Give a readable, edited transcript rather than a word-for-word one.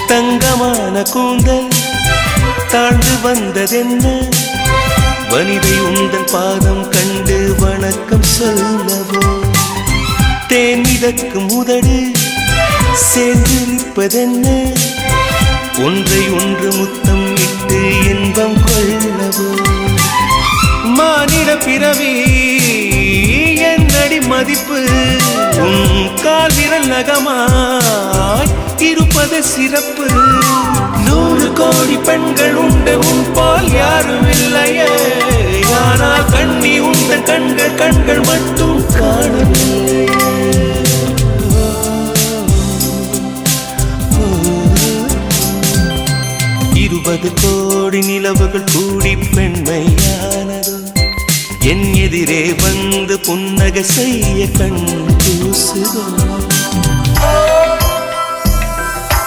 தங்கமான கூந்தல் தாழ்ந்து வந்ததென்ன வனிதை உந்தன் பாதம் கண்டு வணக்கம் சொல்லவோ தேன் மிதக்கும் உதடு சேர்ந்திருப்பதென்ன ஒன்றை ஒன்று முத்தம் இட்டு இன்பம் கொள்ளவோ மானிட பிறவி என்னடி மதிப்பு உன் கால் விரல் நகமாய் இருப்பது சிறப்பு 100 கோடி பெண்கள் உண்டு உன் போல் யாரும் இல்லையே ஆனால் கண்ணி உந்த கண்கள் மட்டும் காணவில்லை 20 கோடி நிலவுகள் கூடி பெண்மையானதோ என் எதிரே வந்து புன்னகை செய்ய கண் கூசுதோ